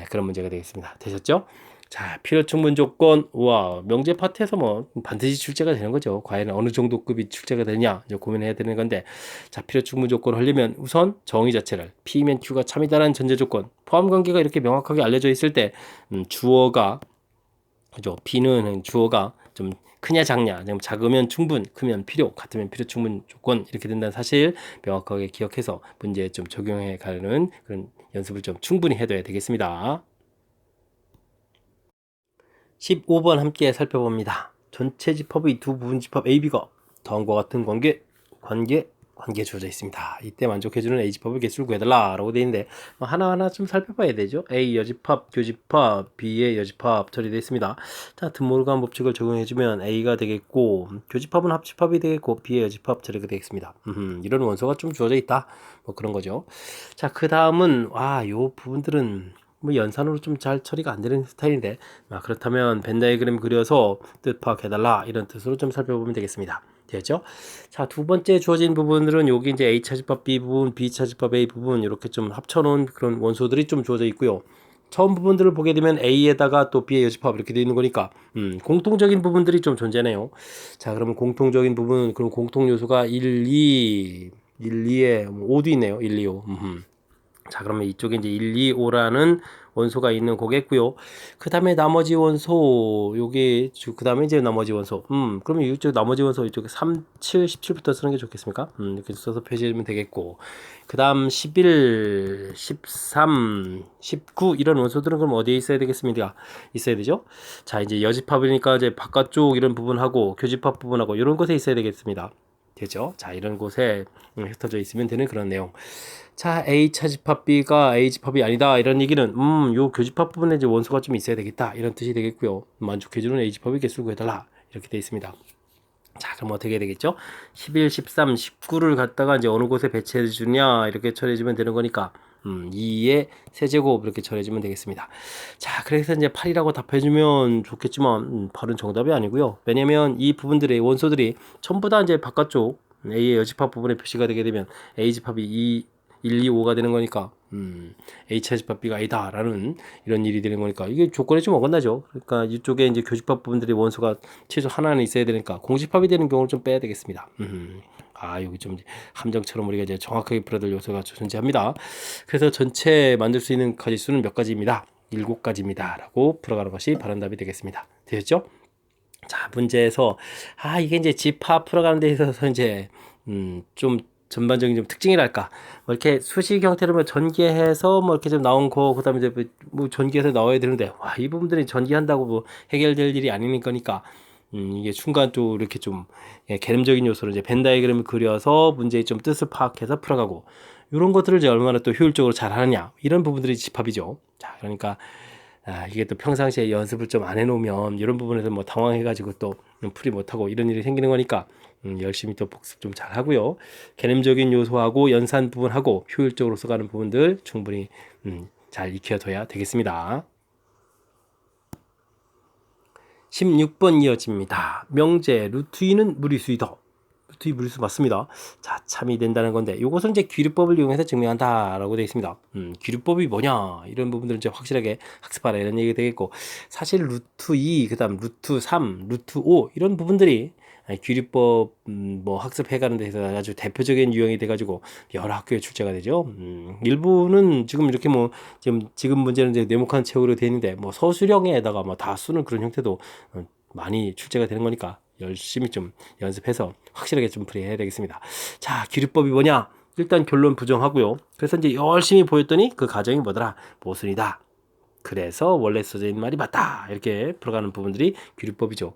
그런 문제가 되겠습니다. 되셨죠? 자, 필요 충분 조건, 우와, 명제 파트에서 뭐 반드시 출제가 되는 거죠. 과연 어느 정도 급이 출제가 되냐 이제 고민해야 되는 건데, 자, 필요 충분 조건을 하려면 우선 정의 자체를 P면 Q가 참이다라는 전제 조건, 포함 관계가 이렇게 명확하게 알려져 있을 때 주어가 그죠? P는 주어가 좀 크냐 작냐, 작으면 충분, 크면 필요, 같으면 필요 충분 조건 이렇게 된다는 사실 명확하게 기억해서 문제에 좀 적용해 가는 그런 연습을 좀 충분히 해둬야 되겠습니다. 15번 함께 살펴봅니다. 전체 집합의 두 부분 집합 AB가 다음과 같은 관계 주어져 있습니다. 이때 만족해주는 A 집합의 개수를 구해달라 라고 되어 있는데 하나하나 좀 살펴봐야 되죠. A 여집합, 교집합, B의 여집합 처리되어 있습니다. 자, 드모르간 법칙을 적용해주면 A가 되겠고 교집합은 합집합이 되겠고 B의 여집합 처리가 되겠습니다. 이런 원소가 좀 주어져 있다. 뭐 그런 거죠. 자, 그 다음은 요 부분들은 뭐 연산으로 좀 잘 처리가 안 되는 스타일인데 그렇다면 벤 다이그램 그려서 뜻 파악해달라 이런 뜻으로 좀 살펴보면 되겠습니다. 되죠? 자, 두 번째 주어진 부분들은 여기 이제 A 차집합 B 부분, B 차집합 A 부분 이렇게 좀 합쳐놓은 그런 원소들이 좀 주어져 있고요. 처음 부분들을 보게 되면 A에다가 또 B의 여집합 이렇게 되어 있는 거니까 공통적인 부분들이 좀 존재네요. 자, 그러면 공통적인 부분 그럼 공통 요소가 1, 2, 2에 5도 있네요. 1, 2, 5. 자, 그러면 이쪽에 이제 1, 2, 5라는 원소가 있는 거겠고요. 그 다음에 나머지 원소, 요게, 그 다음에 이제 나머지 원소. 그러면 이쪽 나머지 원소 이쪽에 3, 7, 17부터 쓰는 게 좋겠습니까? 이렇게 써서 표시하면 되겠고. 그 다음 11, 13, 19 이런 원소들은 그럼 어디에 있어야 되겠습니까? 있어야 되죠? 자, 이제 여집합이니까 이제 바깥쪽 이런 부분하고 교집합 부분하고 이런 곳에 있어야 되겠습니다. 되죠? 자, 이런 곳에 흩어져 있으면 되는 그런 내용. 자, A 차집합 B가 A 집합이 아니다 이런 얘기는 요 교집합 부분에 이제 원소가 좀 있어야 되겠다 이런 뜻이 되겠고요. 만족해주는 A 집합의 개수를 구해달라 이렇게 되어 있습니다. 자, 그럼 어떻게 해야 되겠죠? 11, 13, 19를 갖다가 이제 어느 곳에 배치해 주냐 이렇게 처리해주면 되는 거니까 2의 세제곱 이렇게 처리해주면 되겠습니다. 자, 그래서 이제 8이라고 답해주면 좋겠지만 8은 정답이 아니고요. 왜냐면 이 부분들의 원소들이 전부 다 이제 바깥쪽 A의 여집합 부분에 표시가 되게 되면 A 집합이 1, 2, 5가 되는 거니까 H차 집합 B가 아니다라는 이런 일이 되는 거니까 이게 조건이 좀 어긋나죠. 그러니까 이쪽에 이제 교집합 부분들이 원소가 최소 하나는 있어야 되니까 공집합이 되는 경우를 좀 빼야 되겠습니다. 여기 좀 함정처럼 우리가 이제 정확하게 풀어둘 요소가 존재합니다. 그래서 전체 만들 수 있는 가지수는 몇 가지입니다. 7가지입니다. 라고 풀어가는 것이 바른 답이 되겠습니다. 되셨죠? 자, 문제에서 이게 이제 집합 풀어가는 데 있어서 이제 좀 전반적인 좀 특징이랄까 뭐 이렇게 수식 형태로 뭐 전개해서 뭐 이렇게 좀 나온 거 그다음에 이제 뭐 전개해서 나와야 되는데 이 부분들이 전개한다고 뭐 해결될 일이 아니니까 이게 순간 또 이렇게 좀 개념적인 요소를 이제 벤 다이그램을 그려서 문제의 좀 뜻을 파악해서 풀어가고 이런 것들을 이제 얼마나 또 효율적으로 잘 하느냐 이런 부분들이 집합이죠. 자, 그러니까 이게 또 평상시에 연습을 좀 안 해놓으면 이런 부분에서 뭐 당황해가지고 또 풀이 못하고 이런 일이 생기는 거니까 열심히 또 복습 좀 잘 하고요. 개념적인 요소하고 연산 부분하고 효율적으로 써가는 부분들 충분히 잘 익혀둬야 되겠습니다. 16번 이어집니다. 명제 루트 2는 무리수이다. 루트 2 무리수 맞습니다. 자, 참이 된다는 건데 이것은 이제 귀류법을 이용해서 증명한다라고 되어 있습니다. 귀류법이 뭐냐 이런 부분들은 이제 확실하게 학습하라 이런 얘기가 되겠고, 사실 루트 2 그다음 루트 3 루트 5 이런 부분들이 귀류법 뭐 학습해가는 데서 아주 대표적인 유형이 돼가지고 여러 학교에 출제가 되죠. 일부는 지금 이렇게 뭐 지금 문제는 이제 네모칸 채우기로 되어 있는데 뭐 서술형에다가 뭐 다 쓰는 그런 형태도 많이 출제가 되는 거니까 열심히 좀 연습해서 확실하게 좀 풀이해야 되겠습니다. 자, 귀류법이 뭐냐? 일단 결론 부정하고요. 그래서 이제 열심히 보였더니 그 가정이 뭐더라? 모순이다. 그래서 원래 써져 있는 말이 맞다. 이렇게 풀어가는 부분들이 귀류법이죠.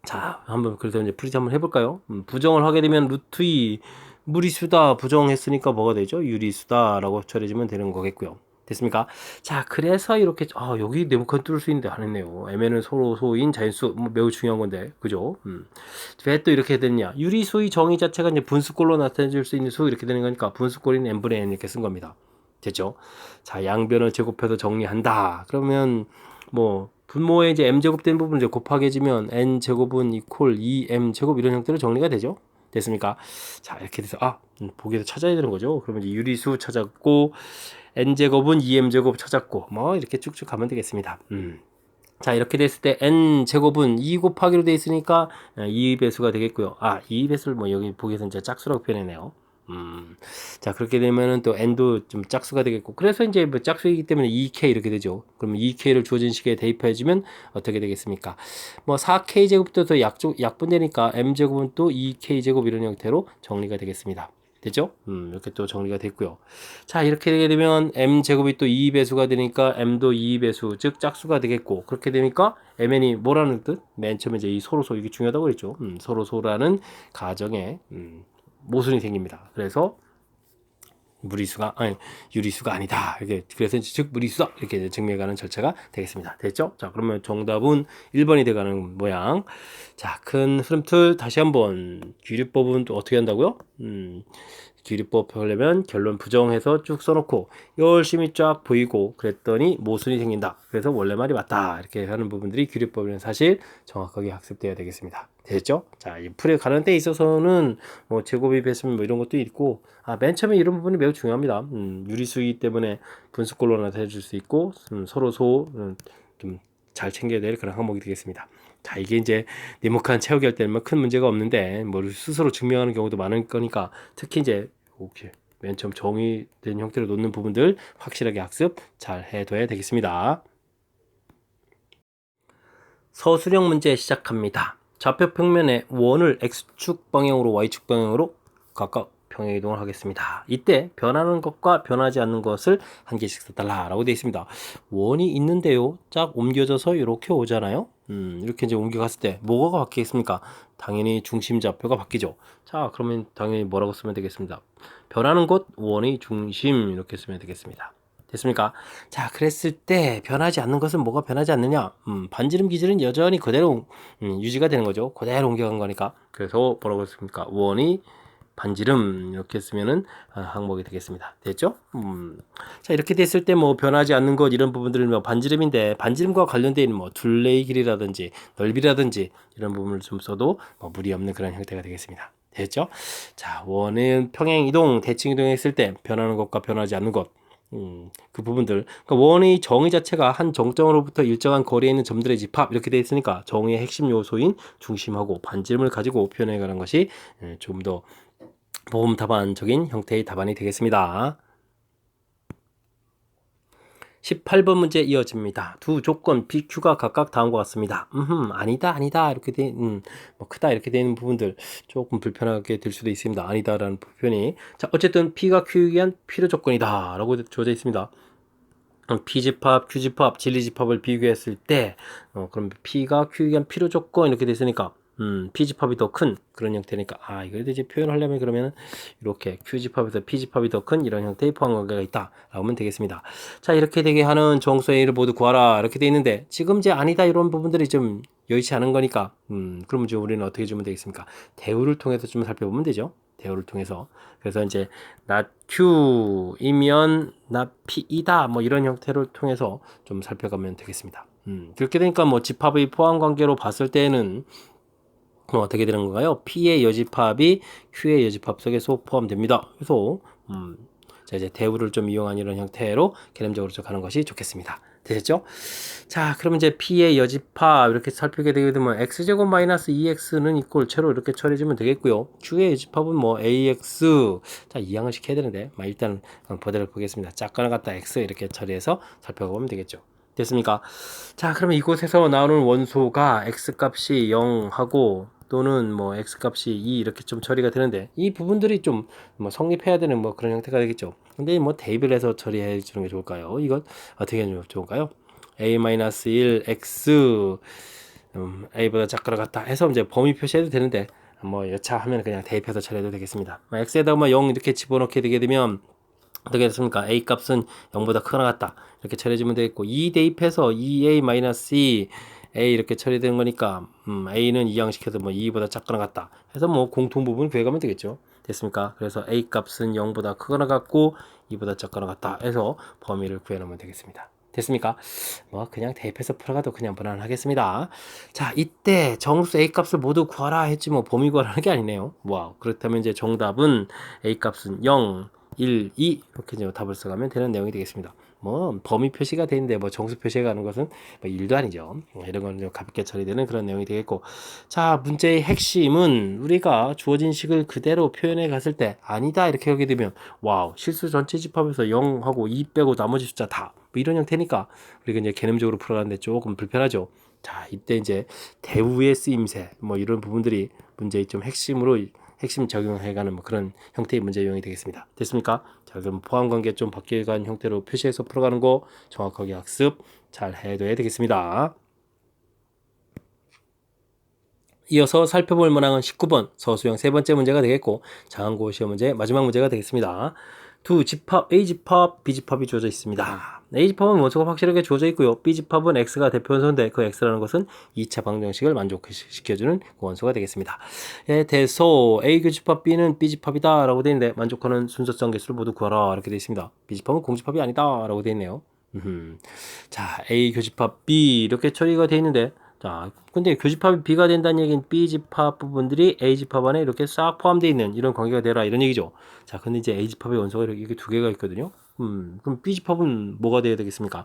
자, 한번 그래서 이제 풀이 한번 해볼까요? 부정을 하게 되면 루트 2 무리수다 부정했으니까 뭐가 되죠? 유리수다라고 처리해주면 되는 거겠고요. 됐습니까? 자, 그래서 이렇게 여기 네모칸 뚫을 수 있는데 안 했네요. mn은 서로 소인 자연수 뭐 매우 중요한 건데 그죠? 왜 또 이렇게 됐냐? 유리수의 정의 자체가 이제 분수꼴로 나타내줄 수 있는 수 이렇게 되는 거니까 분수꼴인 n분의 n 이렇게 쓴 겁니다. 됐죠? 자, 양변을 제곱해서 정리한다. 그러면 뭐 분모에 이제 m제곱 된 부분 이제 곱하게 해주면 n제곱은 이퀄 2m제곱 이런 형태로 정리가 되죠. 됐습니까? 자, 이렇게 돼서 보기에서 찾아야 되는 거죠. 그러면 이제 유리수 찾았고 n제곱은 2m제곱 찾았고 뭐 이렇게 쭉쭉 가면 되겠습니다. 자, 이렇게 됐을 때 n제곱은 2 곱하기로 되어 있으니까 2배수가 되겠고요. 2배수를 뭐 여기 보기에서 이제 짝수라고 표현했네요. 자, 그렇게 되면은 또 n도 좀 짝수가 되겠고, 그래서 이제 뭐 짝수이기 때문에 2k 이렇게 되죠. 그러면 2k를 주어진 식에 대입해주면 어떻게 되겠습니까? 뭐 4k 제곱도 더 약분되니까 m 제곱은 또 2k 제곱 이런 형태로 정리가 되겠습니다. 됐죠? 이렇게 또 정리가 됐고요. 자, 이렇게 되게 되면 m 제곱이 또 2배수가 되니까 m도 2배수, 즉 짝수가 되겠고, 그렇게 되니까 mn이 뭐라는 뜻? 맨 처음에 이제 이 서로소 이게 중요하다고 그랬죠. 서로소라는 가정에 모순이 생깁니다. 그래서 유리수가 아니다. 이렇게 그래서 즉 무리수다 이렇게 증명하는 절차가 되겠습니다. 됐죠? 자, 그러면 정답은 1번이 돼가는 모양. 자, 큰 흐름틀 다시 한번 귀류법은 또 어떻게 한다고요? 귀류법 하려면 결론 부정해서 쭉 써놓고 열심히 쫙 보이고 그랬더니 모순이 생긴다. 그래서 원래 말이 맞다. 이렇게 하는 부분들이 귀류법이라는 사실 정확하게 학습돼야 되겠습니다. 됐죠? 자, 이 풀에 가는 데 있어서는 뭐 제곱이 배수면 뭐 이런 것도 있고, 맨 처음에 이런 부분이 매우 중요합니다. 유리수이기 때문에 분수꼴로 나타내줄 수 있고, 서로 좀 잘 챙겨야 될 그런 항목이 되겠습니다. 자, 이게 이제 네모칸 채우기 할 때는 큰 문제가 없는데 뭐 스스로 증명하는 경우도 많을 거니까 특히 이제 맨 처음 정의된 형태로 놓는 부분들 확실하게 학습 잘 해둬야 되겠습니다. 서술형 문제 시작합니다. 좌표 평면의 원을 x축 방향으로 y축 방향으로 각각 평행 이동을 하겠습니다. 이때 변하는 것과 변하지 않는 것을 한 개씩 써달라라고 되어 있습니다. 원이 있는데요, 쫙 옮겨져서 이렇게 오잖아요. 이렇게 이제 옮겨갔을 때 뭐가 바뀌겠습니까? 당연히 중심 좌표가 바뀌죠. 자, 그러면 당연히 뭐라고 쓰면 되겠습니다. 변하는 것 원의 중심 이렇게 쓰면 되겠습니다. 됐습니까? 자, 그랬을 때 변하지 않는 것은 뭐가 변하지 않느냐? 반지름 기질은 여전히 그대로 유지가 되는 거죠. 그대로 옮겨간 거니까. 그래서 뭐라고 했습니까? 원이 반지름 이렇게 쓰면은 항목이 되겠습니다. 됐죠? 자, 이렇게 됐을 때 뭐 변하지 않는 것 이런 부분들은 뭐 반지름인데 반지름과 관련되어 있는 뭐 둘레의 길이라든지 넓이라든지 이런 부분을 좀 써도 뭐 무리 없는 그런 형태가 되겠습니다. 됐죠? 자, 원은 평행 이동, 대칭 이동했을 때 변하는 것과 변하지 않는 것. 그 부분들. 그러니까 원의 정의 자체가 한 정점으로부터 일정한 거리에 있는 점들의 집합 이렇게 되어 있으니까 정의의 핵심 요소인 중심하고 반지름을 가지고 표현해 가는 것이 좀 더 모음 답안적인 형태의 답안이 되겠습니다. 18번 문제 이어집니다. 두 조건 BQ가 각각 다음과 같습니다. 아니다 이렇게 돼, 뭐 크다 이렇게 되는 부분들 조금 불편하게 될 수도 있습니다. 아니다라는 표현이. 자, 어쨌든 P가 Q에 의한 필요 조건이다 라고 주어져 있습니다. P집합, Q집합, 진리집합을 비교했을 때 그럼 P가 Q에 의한 필요 조건 이렇게 됐으니까 P집합이 더 큰 그런 형태니까 이걸 이제 표현하려면 그러면 이렇게 Q집합에서 P집합이 더 큰 이런 형태의 포함관계가 있다 라고 하면 되겠습니다. 자, 이렇게 되게 하는 정수의 A를 모두 구하라 이렇게 돼 있는데 지금 이제 아니다 이런 부분들이 좀 여의치 않은 거니까 그러면 이제 우리는 어떻게 주면 되겠습니까? 대우를 통해서 좀 살펴보면 되죠. 대우를 통해서. 그래서 이제 not Q이면 not P이다 뭐 이런 형태를 통해서 좀 살펴가면 되겠습니다. 그렇게 되니까 뭐 집합의 포함 관계로 봤을 때는 그럼 어떻게 되는 건가요? P의 여집합이 Q의 여집합 속에 쏙 포함됩니다. 그래서 자, 이제 대우를 좀 이용한 이런 형태로 개념적으로 좀 가는 것이 좋겠습니다. 되셨죠? 자, 그러면 이제 P의 여집합 이렇게 살피게 되게 되면 X제곱 마이너스 2X는 이꼴 채로 이렇게 처리해주면 되겠고요. Q의 여집합은 뭐 AX, 자, 이항을 시켜야 되는데, 일단 버대로 보겠습니다. 짝거나 같다 X 이렇게 처리해서 살펴보면 되겠죠. 됐습니까? 자, 그러면 이곳에서 나오는 원소가 X 값이 0하고 또는 뭐 X 값이 2 이렇게 좀 처리가 되는데 이 부분들이 좀 뭐 성립해야 되는 뭐 그런 형태가 되겠죠. 근데 뭐 대입을 해서 처리해 주는 게 좋을까요? 이건 어떻게 하면 좋을까요? A-1 X A보다 작거나 같다 해서 이제 범위 표시해도 되는데 뭐 여차하면 그냥 대입해서 처리해도 되겠습니다. X에다가 0 이렇게 집어넣게 되게 되면 어떻게 됐습니까? A 값은 0보다 크거나 같다. 이렇게 처리해주면 되겠고 2 대입해서 2A-2 A 이렇게 처리되는 거니까 A는 이항시켜서 뭐 2보다 작거나 같다. 해서 뭐 공통 부분 구해가면 되겠죠. 됐습니까? 그래서 A 값은 0보다 크거나 같고 2보다 작거나 같다. 해서 범위를 구해놓으면 되겠습니다. 됐습니까? 뭐 그냥 대입해서 풀어가도 그냥 무난하겠습니다. 자, 이때 정수 A 값을 모두 구하라 했지 뭐 범위 구하라는 게 아니네요. 와, 그렇다면 이제 정답은 A 값은 0 1, 2 이렇게 이제 답을 써가면 되는 내용이 되겠습니다. 뭐 범위 표시가 되는데 뭐 정수 표시가 가는 것은 뭐 일도 아니죠. 이런 거는 좀 가볍게 처리되는 그런 내용이 되겠고, 자, 문제의 핵심은 우리가 주어진 식을 그대로 표현해 갔을 때 아니다 이렇게 하게 되면 와우 실수 전체 집합에서 0하고 2 빼고 나머지 숫자 다 뭐 이런 형태니까 우리가 이제 개념적으로 풀어가는데 조금 불편하죠. 자, 이때 이제 대우의 쓰임새 뭐 이런 부분들이 문제의 좀 핵심 적용해가는 뭐 그런 형태의 문제 유형이 되겠습니다. 됐습니까? 자, 그럼 포함관계 좀 바뀌어간 형태로 표시해서 풀어가는 거 정확하게 학습 잘 해둬야 되겠습니다. 이어서 살펴볼 문항은 19번 서수형 세 번째 문제가 되겠고 장항고 시험 문제 마지막 문제가 되겠습니다. 두 집합 A집합 B집합이 주어져 있습니다. A집합은 원소가 확실하게 주어져 있고요. B집합은 X가 대표 원소인데 그 X라는 것은 2차 방정식을 만족시켜주는 그 원소가 되겠습니다. 예, 대소 A 교집합 B는 B집합이다 라고 되어 있는데 만족하는 순서성 개수를 모두 구하라 이렇게 되어 있습니다. B집합은 공집합이 아니다 라고 되어 있네요. 자, A 교집합 B 이렇게 처리가 되어 있는데 자, 근데 교집합이 B가 된다는 얘기는 B집합 부분들이 A집합 안에 이렇게 싹 포함되어 있는 이런 관계가 되라 이런 얘기죠. 자, 근데 이제 A집합의 원소가 이렇게 두 개가 있거든요. 그럼 B집합은 뭐가 돼야 되겠습니까?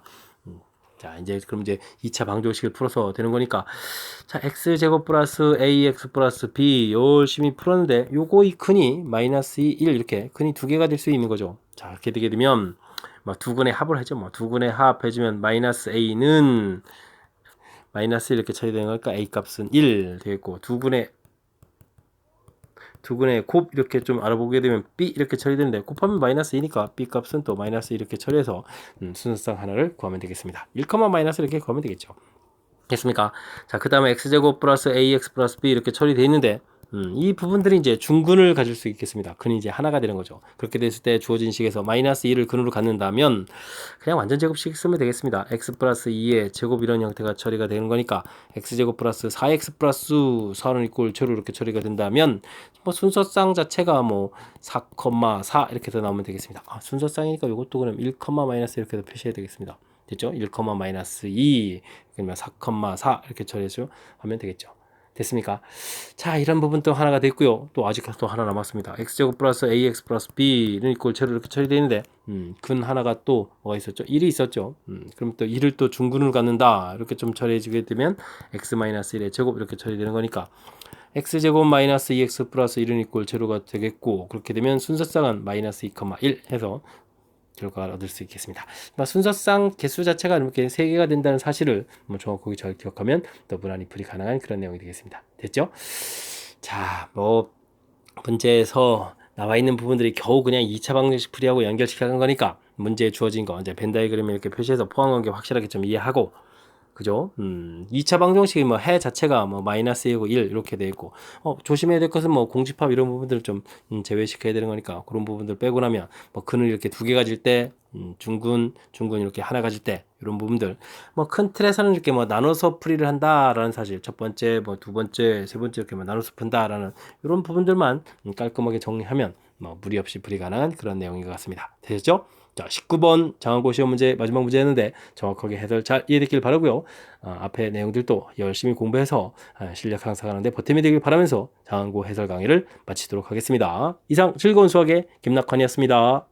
자, 그럼 이제 2차 방정식을 풀어서 되는 거니까 자, X제곱 플러스 AX 플러스 B 열심히 풀었는데 요거 이 근이 마이너스 1 이렇게 근이 두 개가 될 수 있는 거죠. 자, 이렇게 되게 되면 뭐 두 근의 합을 하죠. 뭐 두 근의 합 해주면 마이너스 A는 마이너스 이렇게 처리되는 거니까 A 값은 1 되겠고 두 근의 곱 이렇게 좀 알아보게 되면 B 이렇게 처리되는데 곱하면 마이너스 2니까 B 값은 또 마이너스 이렇게 처리해서 순서상 하나를 구하면 되겠습니다. 1, 마이너스 이렇게 구하면 되겠죠. 됐습니까? 자, 그 다음에 X제곱 플러스 AX 플러스 B 이렇게 처리되어 있는데 이 부분들이 이제 중근을 가질 수 있겠습니다. 근이 이제 하나가 되는 거죠. 그렇게 됐을 때 주어진 식에서 마이너스 2를 근으로 갖는다면 그냥 완전 제곱식 쓰면 되겠습니다. x 플러스 2의 제곱 이런 형태가 처리가 되는 거니까 x제곱 플러스 4x 플러스 4는 이꼴 제로 이렇게 처리가 된다면 뭐 순서상 자체가 뭐 4,4 이렇게 더 나오면 되겠습니다. 순서상이니까 이것도 그럼 1, 마이너스 이렇게 더 표시해야 되겠습니다. 됐죠? 1, 마이너스 2 그러면 4,4 이렇게 처리해서 하면 되겠죠. 됐습니까? 자, 이런 부분도 하나가 됐고요. 또 아직 또 하나 남았습니다. x제곱 플러스 ax 플러스 b는 이꼴 제로 이렇게 처리되어 있는데 근 하나가 또 뭐가 있었죠? 1이 있었죠. 그럼 또 1을 또 중근을 갖는다. 이렇게 좀 처리해주게 되면 x 마이너스 1의 제곱 이렇게 처리되는 거니까 x제곱 마이너스 2x 플러스 1은 이꼴 제로가 되겠고 그렇게 되면 순서상은 마이너스 2,1 해서 결과를 얻을 수 있겠습니다. 순서상 개수 자체가 이렇게 3개가 된다는 사실을 정확하게 잘 기억하면 더 무난히 풀이 가능한 그런 내용이 되겠습니다. 됐죠? 자, 뭐 문제에서 나와 있는 부분들이 겨우 그냥 2차 방정식 풀이하고 연결시켜간 거니까 문제에 주어진 거 이제 벤 다이그램에 이렇게 표시해서 포함 관계 확실하게 좀 이해하고 그죠? 2차 방정식이 뭐 해 자체가 뭐 마이너스 1이고 1 이렇게 돼 있고 조심해야 될 것은 뭐 공집합 이런 부분들을 좀 제외시켜야 되는 거니까 그런 부분들 빼고 나면 뭐 근을 이렇게 두 개 가질 때 중근 이렇게 하나 가질 때 이런 부분들 뭐 큰 틀에서는 이렇게 뭐 나눠서 풀이를 한다라는 사실 첫 번째 뭐 두 번째 세 번째 이렇게 뭐 나눠서 푼다라는 이런 부분들만 깔끔하게 정리하면 뭐 무리 없이 풀이 가능한 그런 내용인 것 같습니다. 되셨죠? 자, 19번 장안고 시험 문제 마지막 문제였는데 정확하게 해설 잘 이해됐길 바라고요. 앞에 내용들도 열심히 공부해서 실력 향상하는 데 보탬이 되길 바라면서 장안고 해설 강의를 마치도록 하겠습니다. 이상 즐거운 수학의 김낙환이었습니다.